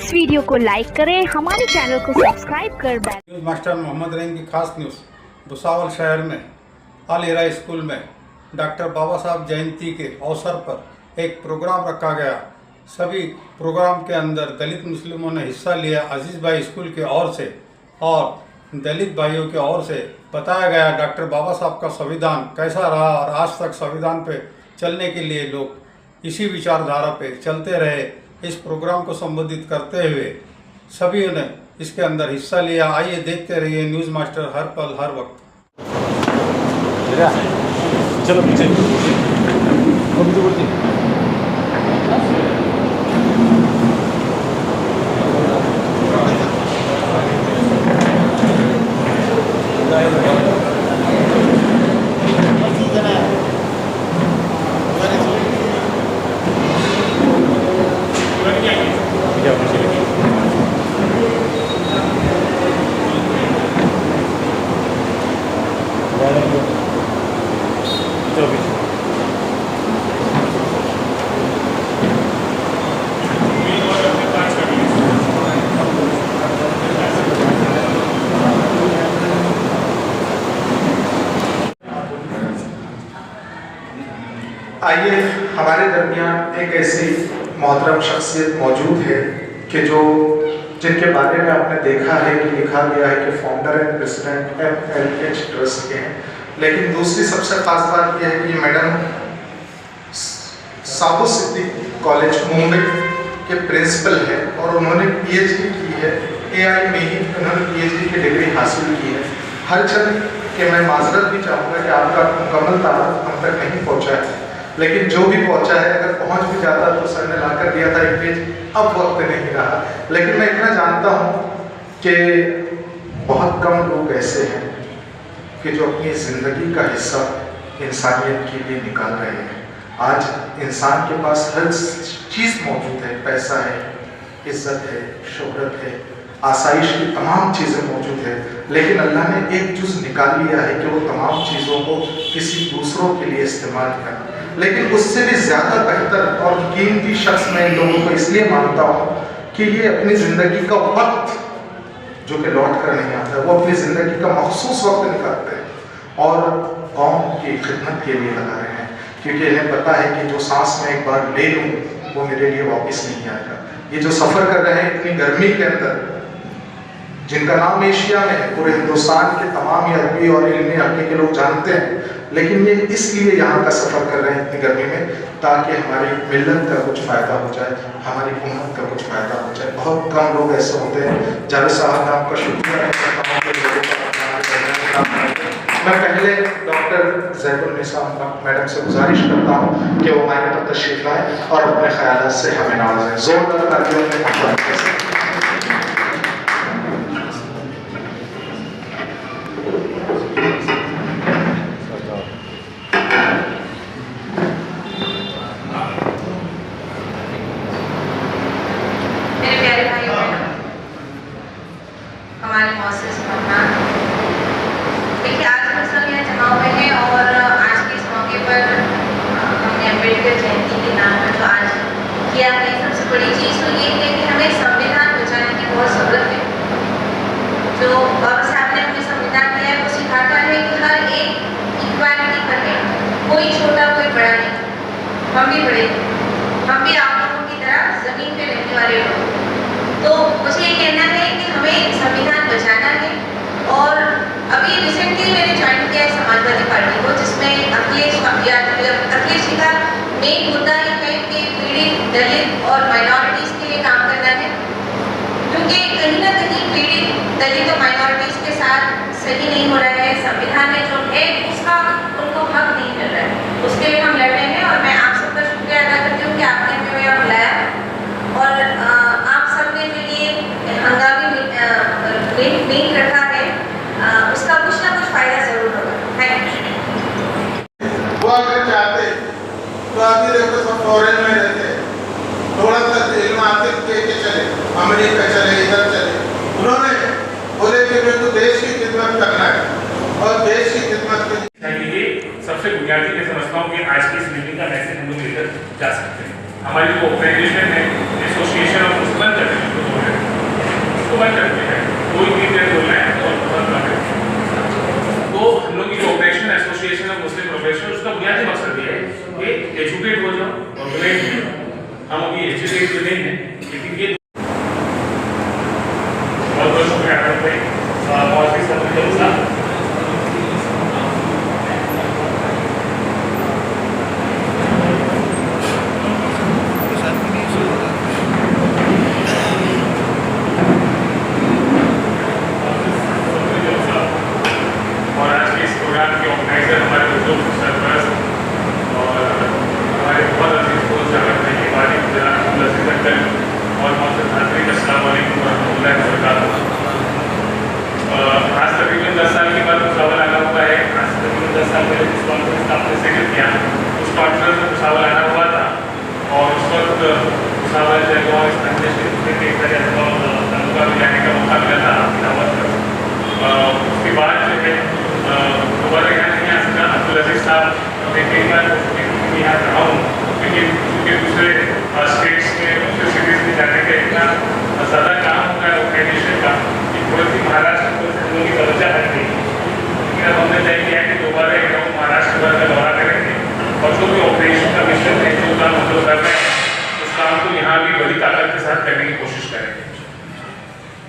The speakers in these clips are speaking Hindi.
इस वीडियो को लाइक करें, हमारे चैनल को सब्सक्राइब कर बेल। न्यूज़ मास्टर मोहम्मद रहीम की खास न्यूज़। भुसावल शहर में अल हिरा स्कूल में डॉक्टर बाबा साहब जयंती के अवसर पर एक प्रोग्राम रखा गया। सभी प्रोग्राम के अंदर दलित मुस्लिमों ने हिस्सा लिया। अजीज़ भाई स्कूल की ओर से और दलित भाइयों की ओर से बताया गया डॉक्टर बाबा साहब का संविधान कैसा रहा और आज तक संविधान पे चलने के लिए लोग इसी विचारधारा पे चलते रहे। इस प्रोग्राम को संबोधित करते हुए सभी ने इसके अंदर हिस्सा लिया। आइए देखते रहिए न्यूज़ मास्टर हर पल हर वक्त। चलो पीछे आइए, हमारे दरमियान एक ऐसी मोहतरम शख्सियत मौजूद है कि जिनके बारे में आपने देखा है कि लिखा गया है कि founder and president FLH trust के हैं। लेकिन दूसरी सबसे खास बात यह है कि मैडम साबु सिद्दीक कॉलेज मुंबई के प्रिंसिपल हैं और उन्होंने PhD की है। AI में ही उन्होंने PhD की डिग्री हासिल की है। हर चंद के मैं माजरत भी चाहूँगा कि आपका मुकम्मल तारुफ हम तक नहीं पहुँचा है, लेकिन जो भी पहुंचा है अगर पहुंच भी जाता तो सर ने लाकर दिया था एक पेज, अब वक्त नहीं रहा। लेकिन मैं इतना जानता हूं कि बहुत कम लोग ऐसे हैं कि जो अपनी ज़िंदगी का हिस्सा इंसानियत के लिए निकाल रहे हैं। आज इंसान के पास हर चीज़ मौजूद है, पैसा है, इज्जत है, शोहरत है, आसाइश की तमाम चीज़ें मौजूद है, लेकिन अल्लाह ने एक जुज़ निकाल लिया है कि वो तमाम चीज़ों को किसी दूसरों के लिए इस्तेमाल करना। लेकिन उससे भी ज़्यादा बेहतर और कीमती शख्स मैं इन लोगों को इसलिए मानता हूँ कि ये अपनी ज़िंदगी का वक्त जो कि लौट कर नहीं आता, वो अपनी ज़िंदगी का मखसूस वक्त निकालते हैं और कौम की खिदमत के लिए लगा रहे हैं, क्योंकि इन्हें पता है कि जो सांस मैं एक बार ले लूँ वो मेरे लिए वापस नहीं आएगा। ये जो सफ़र कर रहे हैं इतनी गर्मी के अंदर, जिनका नाम एशिया में है, पूरे हिंदुस्तान के तमाम ही अरबी और इल्मी हल्के के लोग जानते हैं, लेकिन ये इसलिए यहाँ का सफ़र कर रहे हैं इतनी गर्मी में ताकि हमारी मिल्लत का कुछ फ़ायदा हो जाए, हमारी उम्मत का कुछ फ़ायदा हो जाए। बहुत कम लोग ऐसे होते हैं। जावेद साहब मैं आपका शुक्रिया मैं पहले डॉक्टर ज़ैदुन्निसा मैडम से गुजारिश करता हूँ कि वो मायने पर तशरीफ़ लाएँ और अपने ख़यालात से हमें नवाजें। ज़ोरदार तालियों में हमारे मौसम मेहमान, देखिए आज हम सब यहाँ जमा हुए हैं और आज के इस मौके पर हमने अम्बेडकर जयंती के नाम पर जो आज किया है, सबसे बड़ी चीज़ तो ये है कि हमें संविधान बचाने की बहुत ज़रूरत है। जो बाबा साहब ने हमें संविधान दिया है वो सिखाता है कि हर एक इक्वालिटी पर है, कोई छोटा कोई बड़ा नहीं। हम भी बड़े, हम भी आप लोगों की तरह ज़मीन पर रहने वाले लोग। तो मुझे ये कहना है कि हमें संविधान बचाना है। और अभी रिसेंटली मैंने ज्वाइन किया है समाजवादी पार्टी को, जिसमें अखिलेश जी का मेन मुद्दा ये है कि पीड़ित, दलित और माइनॉरिटीज़ के लिए काम करना है, क्योंकि कहीं ना कहीं पीड़ित, दलित और माइनॉरिटीज़ के साथ सही नहीं हो रहा है। संविधान में जो है उसका उनको हक नहीं मिल रहा है, उसके लिए हम लड़ रहे हैं। और मैं आप सबका शुक्रिया अदा करती हूँ कि आपने हमें यहाँ बुलाया और आप सबने जो ये हंगामी मीट रखा है उसका कुछ ना कुछ फायदा जरूर होगा। Thank you. वो अगर चाहते तो अभी देखो सब फॉरेन में रहते, थोड़ा सा इल्म हासिल करके चले, अमेरिका चले, इधर चले। उन्होंने बोले कि मेरे को देश की खिदमत करना है और देश की खिदमत के लिए सबसे बुनियादी मैं समझता हूँ कि आज की इस मीटिंग का मैसेज हम लोग लेकर जा सकते हैं। हमारी जो ऑर्गेनाइजेशन है एसोसिएशन ऑफ मुस्लिम बंद करते हैं, कोई भी देर बोलना है और बंद कर देते हैं। तो हम लोग की operation association of Muslim professional उसका बुनियादी मकसद ये है कि एजुकेट हो जाओ, ऑर्गेनाइज हो जाओ। हम अभी एजुकेट तो नहीं है, लेकिन ये बहुत बहुत शुक्रिया भाई मौजूद साहब।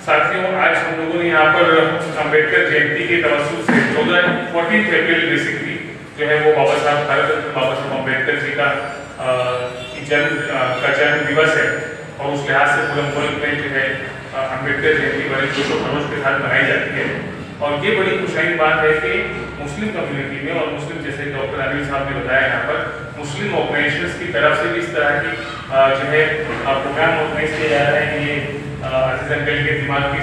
साथियों, आज हम लोगों ने यहाँ पर अम्बेडकर जयंती के तवज्जुह से 14 अप्रैल बेसिकली जो है वो बाबा साहब भारत रत्न बाबा साहब अम्बेडकर जी का जन्म दिवस है और उस लिहाज से पूरे मुल्क में जो है अम्बेडकर जयंती बड़े जोशो खरोश के साथ मनाई जाती है। और ये बड़ी खुशहाली बात है कि मुस्लिम कम्युनिटी में और मुस्लिम जैसे डॉक्टर अनिल साहब ने बताया यहाँ पर मुस्लिम ऑर्गेनाइजेशंस की तरफ से भी इस तरह की जो है प्रोग्राम ऑर्गेनाइज किया जा रहा है। ये अजीज अंकल के दिमाग की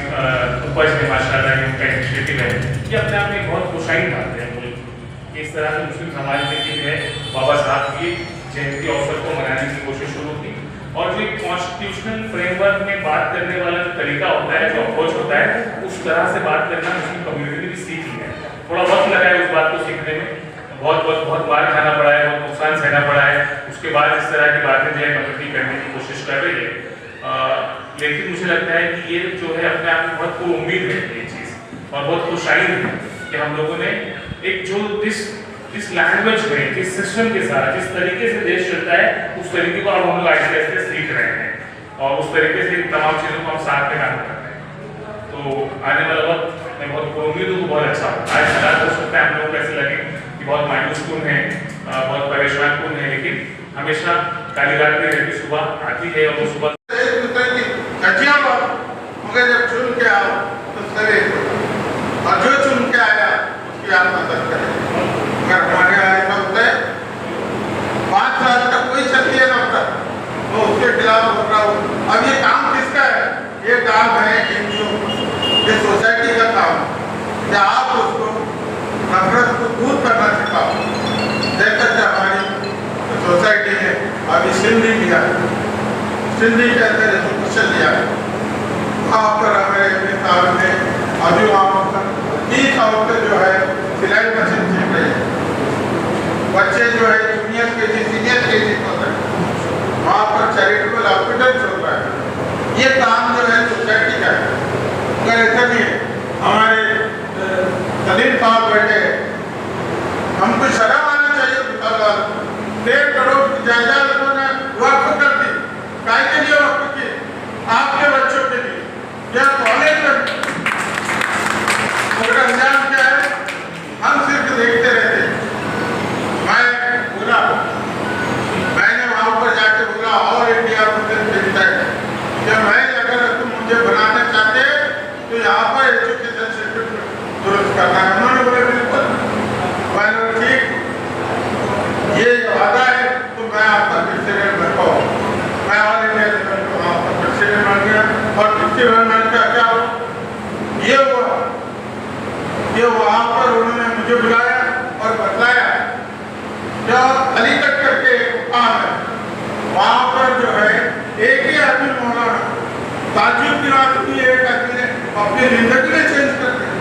उपज है माशाल्लाह, ये उनका इनिशिएटिव है। ये अपने आप में बहुत खुशहाली बात है मुल्क की। इस तरह से मुस्लिम समाज में जो है बाबा साहब की जयंती अवसर को मनाने की कोशिश शुरू की। और जो एक कॉन्स्टिट्यूशनल फ्रेमवर्क में बात करने वाला जो तरीका होता है, जो अप्रोच होता है, उस तरह से बात करना मुस्लिम कम्युनिटी ने भी सीख लिया है। थोड़ा वक्त लगा है उस बात को सीखने में, बहुत मार खाना पड़ा है, बहुत नुकसान सहना पड़ा है। उसके बाद इस तरह की बातें जो है कम्युनिटी करने की कोशिश कर रही है। लेकिन मुझे लगता है कि ये जो है अपने आप में बहुत उम्मीद है ये चीज़, और बहुत खुशहाली है कि हम लोगों ने एक जो जिस लैंग्वेज में, जिस सिस्टम के साथ, जिस तरीके से देश चलता है, उस तरीके को अब हम लोग आहिस्ते आहिस्ते सीख रहे हैं और उस तरीके से तमाम चीज़ों को हम साथ में काम कर रहे हैं। तो आने वाला वक्त मैं बहुत उम्मीद हूँ बहुत अच्छा हो। आज हालात हो सकता है हम लोग को ऐसे लगे कि बहुत मायूस कौन है, बहुत परेशान कौन है, लेकिन हमेशा काली रात में रहती सुबह आती है और वो सुबह मगर जब चुन के आओ तो सरे और जो चुन के आया उसकी आप मदद करें। अगर हमारे यहाँ ऐसा होता है 5 साल तक कोई क्षत्रिय नफरत तो उसके खिलाफ हो रहा हो। अब ये काम किसका है? ये काम है NGO, ये सोसाइटी का काम है कि आप उसको नफरत को दूर करना सिखाओ। जैसे हमारी सोसाइटी है अभी सिंधी लिया, सिंधी के अंदर एजुकेशन लिया है, वहाँ पर हमारे साहब ने अभी वहाँ पर 30 औरतें जो है सिलाई मशीन सीख रही है। बच्चे जो है जूनियर KG सीनियर KG को वहाँ पर चैरिटेबल हॉस्पिटल चल रहा है। ये काम जो है सोसाइटी का है। अगर ऐसा नहीं है, हमारे सलीम साहब बैठे, हमको शर्म आना चाहिए। 1.5 करोड़ की जायदाद उन्होंने वक्फ कर दी। काय के लिए वक्फ की? आपके बच्चों के लिए। या कॉलेज में उनका अंजाम क्या है? हम सिर्फ देखते रहते। मैं बोला, मैंने वहाँ पर जाके बोला और इंडिया मुस्लिम प्रेसिडेंट कि मैं अगर तुम मुझे बनाना चाहते तो यहाँ पर एजुकेशन सिस्टम दुरुस्त करना है। उन्होंने बोला बिल्कुल। मैंने ठीक, ये वादा है तो मैं आपका प्रेसिडेंट बनता हूँ। मैं ऑल इंडिया लेवल पर वहाँ पर प्रेसिडेंट बन गया और प्रेसिडेंट का क्या हुआ? ये हुआ कि वहाँ पर उन्होंने मुझे बुलाया और बतलाया जो अलीगढ़ करके एक मुकाम है, वहाँ पर जो है एक ही आदमी मौलाना ताजुब की बात की, एक आदमी ने अपनी जिंदगी में चेंज कर दिया।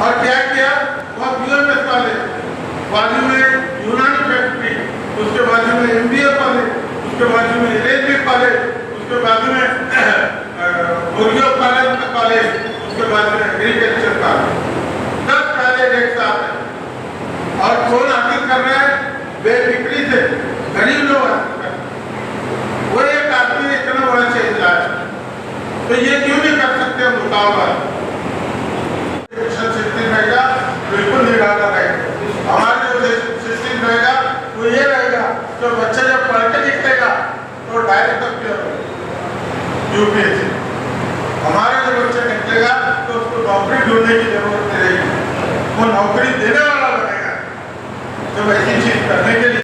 और क्या किया? वह BMS वाले, बाजू में यूनानी फैक्ट्री, उसके बाजू में MBA कॉलेज, उसके बाजू में LLB कॉलेज, उसके बाजू में मुर्गियों पालन लाइफ, उसके बाद में एग्रीकल्चर का 10 कैंडिडेट्स आते हैं और कौन हासिल कर रहे हैं? बेफिक्री से गरीब लोग हासिल कर रहे हैं। वो एक आदमी इतना बड़ा चेंज लाया, तो ये क्यों नहीं कर सकते मुकाबला? एजुकेशन सिस्टम रहेगा बिल्कुल निराला रहेगा। हमारा जो सिस्टम रहेगा वो ये रहेगा, जो बच्चा जब पढ़ के निकलेगा तो डायरेक्ट यूपी